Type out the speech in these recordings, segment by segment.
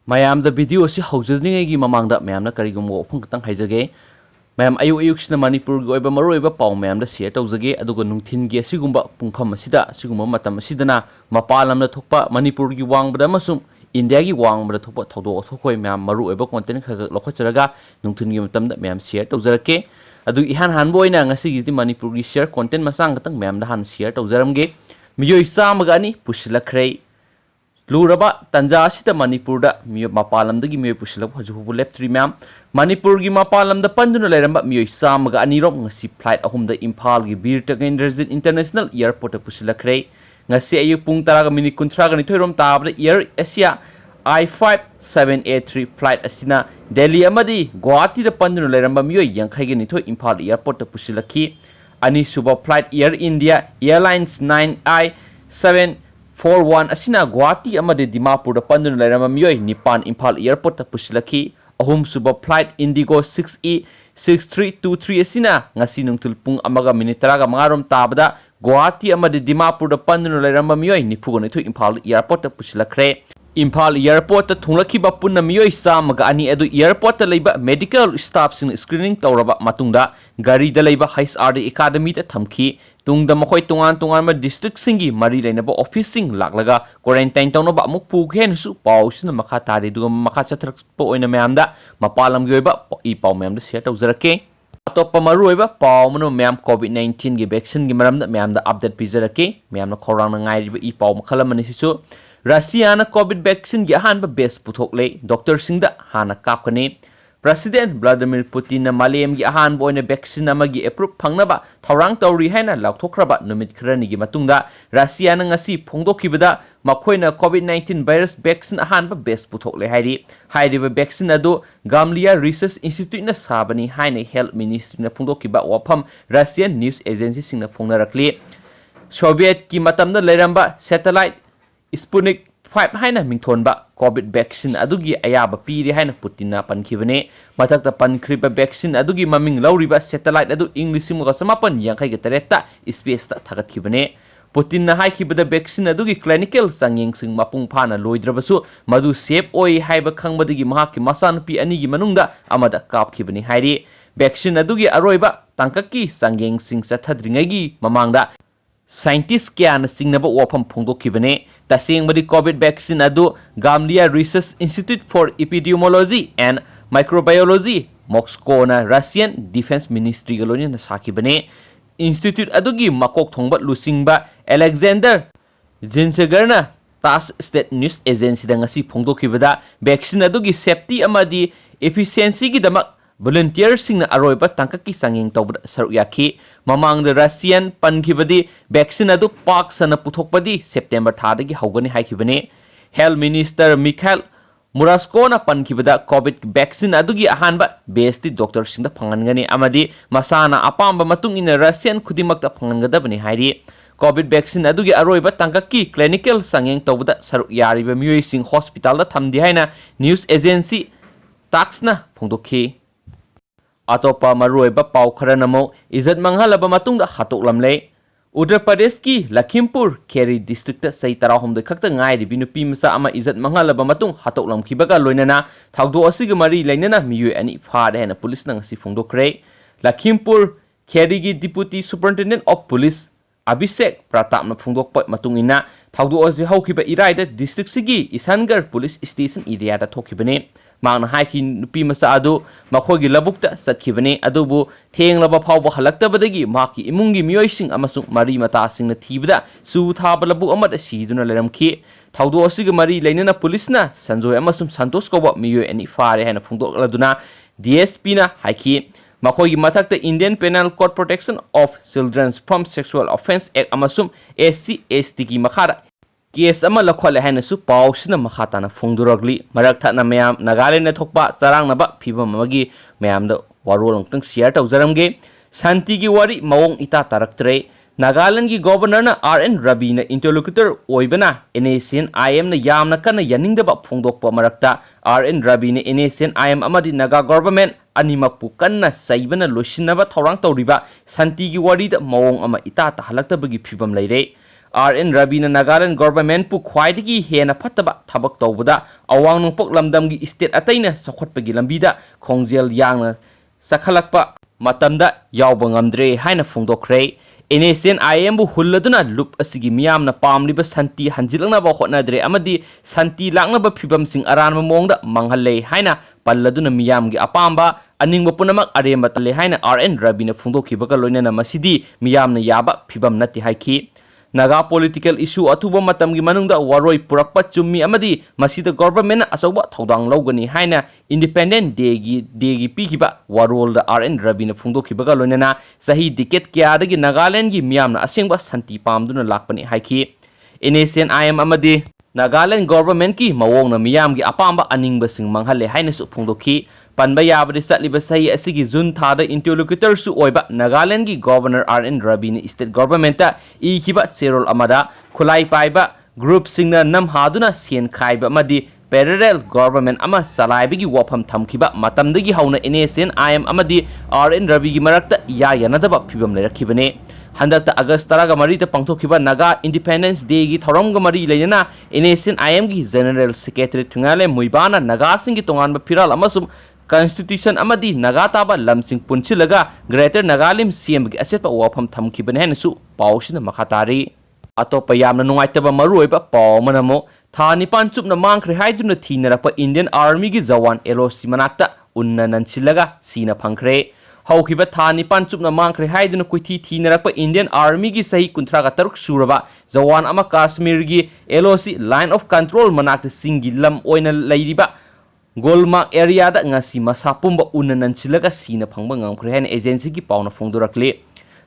ꯃꯌꯥꯝꯗ ꯚꯤꯗꯤꯑꯣ ꯑꯁꯤ ꯍꯧꯖꯗ꯭ꯔꯤꯉꯩꯒꯤ ꯃꯃꯥꯡꯗ ꯃꯌꯥꯝꯅ ꯀꯔꯤꯒꯨꯝꯕ ꯋꯥꯐꯝ ꯈꯤꯇꯪ ꯍꯥꯏꯖꯒꯦ ꯃꯌꯥꯝ ꯑꯌꯨꯛꯁꯤꯅ ꯃꯅꯤꯄꯨꯔꯒꯤ ꯑꯣꯏꯕ ꯃꯔꯨꯑꯣꯏꯕ ꯄꯥꯎ ꯃꯌꯥꯝꯗ ꯁꯦꯌꯔ ꯇꯧꯖꯒꯦ ꯑꯗꯨꯒ ꯅꯨꯡꯊꯤꯟꯒꯤ ꯑꯁꯤꯒꯨꯝꯕ ꯄꯨꯡꯐꯝ ꯑꯁꯤꯗ ꯑꯁꯤꯒꯨꯝꯕ ꯃꯇꯝ ꯑꯁꯤꯗꯅ ꯃꯄꯥꯟ ꯂꯝꯗ ꯊꯣꯛꯄ ꯃꯅꯤꯄꯨꯔꯒꯤ ꯋꯥꯡꯃꯗ ꯑꯃꯁꯨꯡ ꯏꯟꯗꯤꯌꯥꯒꯤ ꯋꯥꯡꯃꯗ ꯊꯣꯛꯄ ꯊꯧꯗꯣꯛ ꯋꯥꯊꯣꯛꯈꯣꯏ ꯃꯌꯥꯝ ꯃꯔꯨꯑꯣꯏꯕ ꯀꯣꯟꯇꯦꯟ ꯈꯔ ꯂꯧꯈꯠꯆꯔꯒ ꯅꯨꯡꯊꯤꯟꯒꯤ ꯃꯇꯝꯗ ꯃꯌꯥꯝ ꯁꯦꯌꯔ ꯇꯧꯖꯔꯛꯀꯦ ꯑꯗꯨ ꯏꯍꯥꯟ ꯍꯥꯟꯕ ꯑꯣꯏꯅ ꯉꯁꯤꯒꯤꯗꯤ ꯃꯅꯤꯄꯨꯔꯒꯤ ꯁꯦꯌꯔ ꯀꯣꯟꯇꯦꯟ ꯃꯆꯥ ꯈꯛꯇꯪ ꯃꯌꯥꯝꯗ ꯍꯥꯟꯅ ꯁꯦꯌꯔ ꯇꯧꯖꯔꯝꯒꯦ ꯃꯤꯑꯣꯏ 102 ꯄꯨꯁꯤꯜꯂꯛꯈ꯭ꯔꯦ ꯂꯨꯔꯕ ꯇꯟꯖꯥ ꯑꯁꯤꯗ ꯃꯅꯤꯄꯨꯔꯗ ꯃꯄꯥꯟ ꯂꯝꯗꯒꯤ ꯃꯤꯑꯣꯏ ꯄꯨꯁꯤꯜꯂꯛꯄ ꯍꯧꯖꯤꯛꯐꯥꯎꯕ ꯂꯦꯞꯇ꯭ꯔꯤ ꯃꯌꯥꯝ ꯃꯅꯤꯄꯨꯔꯒꯤ ꯃꯄꯥꯟ ꯂꯝꯗ ꯄꯟꯗꯨꯅ ꯂꯩꯔꯝꯕ ꯃꯤꯑꯣꯏ 102 ꯉꯁꯤ ꯐ꯭ꯂꯥꯏꯠ 3ꯗ ꯏꯝꯐꯥꯜꯒꯤ ꯕꯤꯔ ꯇꯀꯦꯟꯗ꯭ꯔꯖꯤꯠ ꯏꯟꯇꯔꯅꯦꯁꯅꯦꯜ ꯏꯌꯔꯄꯣꯔꯠꯇ ꯄꯨꯁꯤꯜꯂꯛꯈ꯭ꯔꯦ ꯉꯁꯤ ꯑꯌꯨꯛ ꯄꯨꯡ 10:32 ꯔꯣꯝ ꯇꯥꯕꯗ ꯏꯌꯔ ꯑꯦꯁꯤꯌꯥ I5783 ꯐ꯭ꯂꯥꯏꯠ ꯑꯁꯤꯅ ꯗꯦꯜꯂꯤ ꯑꯃꯗꯤ ꯒꯨꯋꯥꯍꯥꯇꯤꯗ ꯄꯟꯗꯨꯅ ꯂꯩꯔꯝꯕ ꯃꯤꯑꯣꯏ 82 ꯏꯝꯐꯥꯜ ꯏꯌꯔꯄꯣꯔꯠꯇ ꯄꯨꯁꯤꯜꯂꯛꯈꯤ ꯑꯅꯤꯁꯨꯕ ꯐ꯭ꯂꯥꯏꯠ ꯏꯌꯔ ꯏꯟꯗꯤꯌꯥ ꯑꯦꯌꯔꯂꯥꯏꯟꯁ 9I741 ꯑꯁꯤꯅ ꯒꯨꯋꯥꯍꯥꯇꯤ ꯑꯃꯗꯤ ꯗꯤꯃꯥꯄꯨꯔꯗ ꯄꯟꯗꯨꯅ ꯂꯩꯔꯝꯕ ꯃꯤꯑꯣꯏ 9 ꯏꯝꯐꯥꯜ ꯏꯌꯔꯄꯣꯔꯠꯇ ꯄꯨꯁꯤꯜꯂꯛꯈꯤ ꯑꯍꯨꯝꯁꯨꯕ ꯐ꯭ꯂꯥꯏꯠ ꯏꯟꯗꯤꯒꯣ 6E6323 ꯑꯁꯤꯅ ꯉꯁꯤ ꯅꯨꯡꯊꯤꯜ ꯄꯨꯡ 1:35 ꯔꯣꯝ ꯇꯥꯕꯗ ꯒꯨꯋꯥꯍꯥꯇꯤ ꯑꯃꯗꯤ ꯗꯤꯃꯥꯄꯨꯔꯗ ꯄꯟꯗꯨꯅ ꯂꯩꯔꯝꯕ ꯃꯤꯑꯣꯏ 92 ꯏꯝꯐꯥꯜ ꯏꯌꯔꯄꯣꯔꯠꯇ ꯄꯨꯁꯤꯜꯂꯛꯈ꯭ꯔꯦ ꯏꯝꯐꯥꯜ ꯏꯌꯔꯄꯣꯔꯠꯇ ꯊꯨꯡꯂꯛꯈꯤꯕ ꯄꯨꯟꯅ ꯃꯤꯑꯣꯏ 102 ꯑꯗꯨ ꯏꯌꯔꯄꯣꯔꯠꯇ ꯂꯩꯕ ꯃꯦꯗꯤꯀꯦꯜ ꯁ꯭ꯇꯥꯐꯁꯤꯡꯅ ꯁ꯭ꯀ꯭ꯔꯤꯅꯤꯡ ꯇꯧꯔꯕ ꯃꯇꯨꯡꯗ ꯒꯥꯔꯤꯗ ꯂꯩꯕ HRD ꯑꯦꯀꯥꯗꯃꯤꯗ ꯊꯝꯈꯤ ꯇꯨꯡꯗ ꯃꯈꯣꯏ ꯇꯣꯉꯥꯟ ꯇꯣꯉꯥꯟꯕ ꯗꯤꯁꯇ꯭ꯔꯤꯛꯁꯤꯡꯒꯤ ꯃꯔꯤ ꯂꯩꯅꯕ ꯑꯣꯐꯤꯁꯁꯤꯡ ꯂꯥꯛꯂꯒ ꯀ꯭ꯋꯥꯔꯦꯟꯇꯥꯏꯟ ꯇꯧꯅꯕ ꯑꯃꯨꯛ ꯄꯨꯈꯤ ꯍꯥꯏꯅꯁꯨ ꯄꯥꯎꯁꯤꯅ ꯃꯈꯥ ꯇꯥꯔꯤ ꯑꯗꯨꯒ ꯃꯈꯥ ꯆꯠꯊꯔꯛꯄ ꯑꯣꯏꯅ ꯃꯌꯥꯝꯗ ꯃꯄꯥꯟ ꯂꯝꯒꯤ ꯑꯣꯏꯕ ꯏ ꯄꯥꯎ ꯃꯌꯥꯝꯗ ꯁꯦꯌꯔ ꯇꯧꯖꯔꯛꯀꯦ ꯑꯇꯣꯞꯄ ꯃꯔꯨꯑꯣꯏꯕ ꯄꯥꯎ ꯑꯃꯅ ꯃꯌꯥꯝ COVID-19ꯒꯤ ꯚꯦꯛꯁꯤꯟꯒꯤ ꯃꯔꯝꯗ ꯃꯌꯥꯝꯗ ꯑꯞꯗꯦꯠ ꯄꯤꯖꯔꯛꯀꯦ ꯃꯌꯥꯝꯅ ꯈꯧꯔꯥꯡꯅ ꯉꯥꯏꯔꯤꯕ ꯏ ꯄꯥꯎ ꯃꯈꯜ ꯑꯃꯅꯤ ꯁꯤꯁꯨ ꯔꯁꯤꯌꯥꯅ ꯀꯣविड ꯚꯦꯛꯁꯤꯟꯒꯤ ꯑꯍꯥꯟꯕ ꯕꯦꯆ ꯄꯨꯊꯣꯛꯂꯦ ꯗꯣꯛꯇꯔꯁꯤꯡꯗ ꯍꯥꯟꯅ ꯀꯥꯞꯀꯅꯤ ꯄ꯭ꯔꯦꯁꯤꯗꯦꯟꯠ ꯚ꯭ꯂꯥꯗꯤꯃꯤꯔ ꯄꯨꯇꯤꯟꯅ ꯃꯥꯂꯦꯝꯒꯤ ꯑꯍꯥꯟꯕ ꯑꯣꯏꯅ ꯚꯦꯛꯁꯤꯟ ꯑꯃꯒꯤ ꯑꯦꯄ꯭ꯔꯨꯞ ꯐꯪꯅꯕ ꯊꯧꯔꯥꯡ ꯇꯧꯔꯤ ꯍꯥꯏꯅ ꯂꯥꯎꯊꯣꯛꯈ꯭ꯔꯕ ꯅꯨꯃꯤꯠ ꯈꯔꯅꯤꯒꯤ ꯃꯇꯨꯡꯗ ꯔꯁꯤꯌꯥꯅ ꯉꯁꯤ ꯐꯣꯡꯗꯣꯛꯈꯤꯕꯗ ꯃꯈꯣꯏꯅ COVID-19 ꯚꯥꯏꯔꯁ ꯚꯦꯛꯁꯤꯟ ꯑꯍꯥꯟꯕ ꯕꯦꯆ ꯄꯨꯊꯣꯛꯂꯦ ꯍꯥꯏꯔꯤ ꯍꯥꯏꯔꯤꯕ ꯚꯦꯛꯁꯤꯟ ꯑꯗꯨ ꯒꯥꯝꯂꯤꯌꯥ ꯔꯤꯁꯔꯆ ꯏꯟꯁꯇꯤꯇ꯭ꯌꯨꯠꯅ ꯁꯥꯕꯅꯤ ꯍꯥꯏꯅ ꯍꯦꯜꯊ ꯃꯤꯅꯤꯁꯇ꯭ꯔꯤꯅ ꯐꯣꯡꯗꯣꯛꯈꯤꯕ ꯋꯥꯐꯝ ꯔꯁꯤꯌꯟ ꯅ꯭ꯌꯨꯁ ꯑꯦꯖꯦꯟꯁꯤꯁꯤꯡꯅ ꯐꯣꯡꯅꯔꯛꯂꯤ ꯁꯣꯚꯤꯌꯦꯠꯀꯤ ꯃꯇꯝꯗ ꯂꯩꯔꯝꯕ satellite Sputnik 5 haina mingthonba COVID vaccine adugi ayaba piri haina Putinna pankhibane mathakta pankriba vaccine adugi maming lauriba satellite adu Englishmuga samapan yankai ga taretta space ta thagakhibane Putinna haikibada vaccine adugi clinical sangyeng sing mapung phana loidrabasu madu safe oi haiba khangbadagi mahakki masanupi anigi manungda amada kapkhibane hairi vaccine adugi aroiba tangkaki sangyeng sing chathadringagi mamangda Scientists kaya singnaba wafam phongdokhibane tasengmadi COVID vaccine adu Gamaleya Research Institute for Epidemiology and Microbiology Moscow na Russian Defense Ministry galoni na sakibane Institute adugi makok thongba lusingba Alexander Zinsegarna TASS State News Agency da ngasi phongdokhibada vaccine adugi safety amadi efficiency gi damak volunteers singna aroiba tangkaki sangeng tawbda saru yakhi mamang the Russian pankibadi vaccine adu pak sana puthokpadi September thadagi hawgani haikibane Health Minister Mikhail Murashkona pankibada COVID vaccine adugi ahanba besti doctor singda phangangani amadi masana apamba matung ina Russian khudimakta phangangadabani hairi COVID vaccine adugi aroiba tangkaki clinical sangeng tawbda saru yariba miyoi sing hospital da thamdi haina news agency taxna phongdokhi Atopa maruiba pau kharanamo izat manghalaba matungda hatoklamle Uttar Pradesh ki Lakhimpur Kheri district sai tarahum de khakta ngai ri binupi masa ama izat manghalaba matung hatoklamkhibaga loinana thawdo asiga mari lainana miyoi ani phade hena police nang si phongdokre Lakhimpur Kheri gi deputy superintendent of police Abhishek Pratap na phongdokpa matungina thawdo asi haukiba iraida district sigi Isangar police station area da thokibane Magna haiki nupi masa adu makhogi labukta satkibane adubu thenglaba phawba halaktabadagi maki imungi miyoising amasung mari mata singna thibada su thaba labuk amada siduna leramki thawdo asiga mari lainana police na Sanjoy amasum Santosh koba miyoy ani fare hena phungdokladuna DSP na haiki makhogi mathakta Indian Penal Code Protection of Children from Sexual Offense Act amasum SC ST ki makhara Case ama lakhwale haina su pausina makhatana phongduragli marak thana mayam Nagaland na thokpa sarang naba phibam amagi mayam da warol ngtang share tawjaramge santi gi wari mawong ita taraktre Nagaland gi governor na RN Rabi na interlocutor oibana NACN IM na yamna kana yaningdaba phongdokpa marakta RN Rabi na NACN IM amadi Naga government animakpu kanna saibana losinaba thorang tawriba santi gi wari da mawong ama ita ta halaktabagi phibam leire RN Rabina Nagaland government pu khwaidagi hena phataba thabak tawbada awang nungpok lamdamgi state ataina sakhotpagi lambida khongjel yangna sakhalakpa matamda yawba ngamdre haina phongdokre NSNIM bu hulladuna lup asigi miyamna pamliba santi hanjilangna ba hotnadre amadi santi langnaba phibam sing aranma mongda manghalle haina palladuna miyamgi apamba aningba punamak aremba tale haina RN Rabina phongdokhibaga loinana masidi miyamna yaba phibam nati haiki Naga political issue atuba matamgi manungda waroi purakpa chummi amadi masida government asoba thodang logani haina independent degi pikiba warol da RN Rabina phongdokhibaga loinana sahi decade kya dagi Nagaland gi miyamna asengba santi pamduna lakpani haiki NSNIM amadi Nagaland government ki mawongna miyamgi apamba aningba sing manghalle haina su phongdokhi Panba yabadi satliba sahi asigi June thada interlocutor su oiba Nagaland gi Governor RN Rabina state government ta ikiba serol amada khulai paiba group singna nam haduna sen khaiba amadi parallel government ama salaibigi wafam thamkiba matamdagi hauna NSNIM amadi RN Rabigi marakta yanadaba phibam lerakibane Handakta August taraga marita pangthokhiba Naga Independence Day gi thoramga mari leina NSNIM gi General Secretary Thungale Muibana Naga singi tonganba phiral amasum Constitution amadi Naga taba lamsing punchilaga Greater Nagalim CM gi asetpa wafam thamkibane henasu pawsina makhatari atopa yamna nungaitaba maruoiba paw manamo tha nipan chupna mangkhre haiduna thinarapa Indian Army gi jawan LOC manakta unna nanchilaga sina phangkhre haukiba tha nipan chupna mangkhre haiduna kuithi thinarapa Indian Army gi sahi kunthraga taruk suraba jawan ama Kashmir gi LOC line of control manakta singi lam oina leiriba Golmark area da ngasi masapumba unanan silaga sina phangba ngamkhre hen agency gi pauna phongdorakle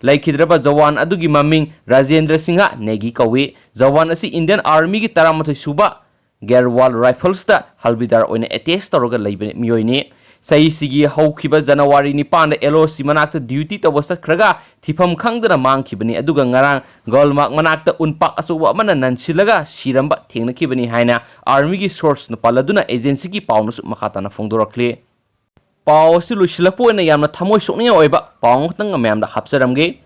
laikhidraba jawan adugi maming Rajendra Singha negi kawi jawan asi Indian Army gi taramathoi suba Gerwal Rifles da halbidar oina attach toroga leibane miyoine sai sigi haukhiba January ni panda LOC manakta duty tawasa khraga thifam khangdana mangkhibani aduga ngarang Golmark manakta unpak asuwa mana nansilaga siramba thengnakhibani haina army gi source na paladuna agency gi pawnus makhatana phongdorakle paw si lusilapona yamna thamoi sokni oiba paw tang amyamda hapsaramge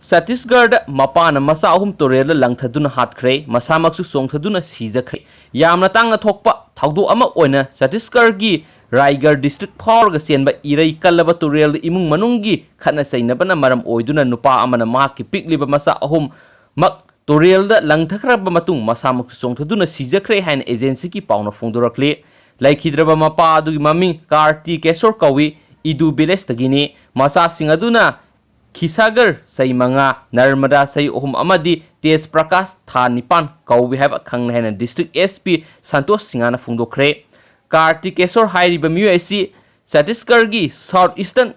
Chhattisgarh mapana masa ahum torel langthaduna hatkre masamaksu songthaduna sijakre yamna tangna thokpa thaudu ama oina Chhattisgarh gi Raigarh district Phawrga senba irai kallaba turel imung manunggi khana sainabana maram oiduna nupa amana mahaki pikliba masa ahum mak turel da langthakraba matung masamak songthaduna sijakre hain agency ki pauna phongdorakle laikhidraba mapa adugi maming Karti Kesor kawi idu village tagini masa singaduna Khisagar sai manga Narmada sai ohum amadi Tej Prakash tha nipan kawi haba khangna hain district SP Santosh Singana phongdokre Karti Kesor hairiba MUSC Chhattisgarh gi South Eastern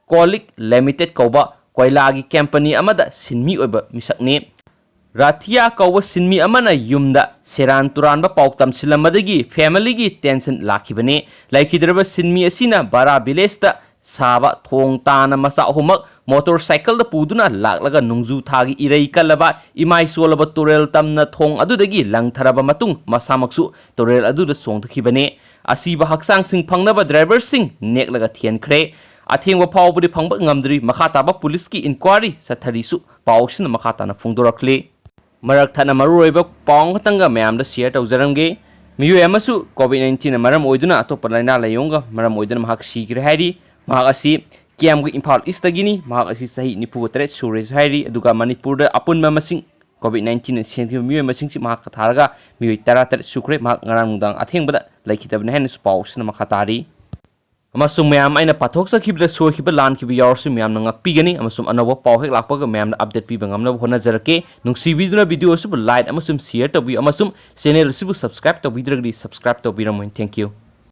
Kolik Limited kauba koilagi company amada sinmi oiba misakne Rathia kauba sinmi amana yumda seran turanba pauktam silamadagi family gi tension lakhibane laikhidraba sinmi asina bara village ta saba thong tana masa humak motorcycle da puduna laklaga nungju thagi irei kalaba imai solaba turel tamna thong adudagi langtharaba matung masamaksu turel aduda songthkhibane asiba haksang sing phangnaba driver sing neklaga thiankhre athengwa phawbudi phangba ngamdri makhataba police ki inquiry satharisu pawsina makhatana phongdorakle marak thana maruoiba pawng tanga mayamda share tawjaramge miyu emasu COVID-19 maram oiduna atopa laina layonga maram oiduna mahak sigre hairi mahak asi Kiamgi Imphal East tagini mahak asi sahi niputre sures hairi aduga Manipur da apunma masing COVID-19 senki miyu masing si mahak tharaga miyu taratar sukre mahak ngarang mudang athengbada laikhitabna hen spausna makhatari amasum mayam aina pathok sakhibda sokhibda lan khibi yaursu mayam na ngakpigani amasum anawa pawhek lakpaga mayam na update pi bangamna hona jarake nungsi biduna video su like amasum share tabi amasum channel su subscribe tabi dragdi subscribe tabi ramoin thank you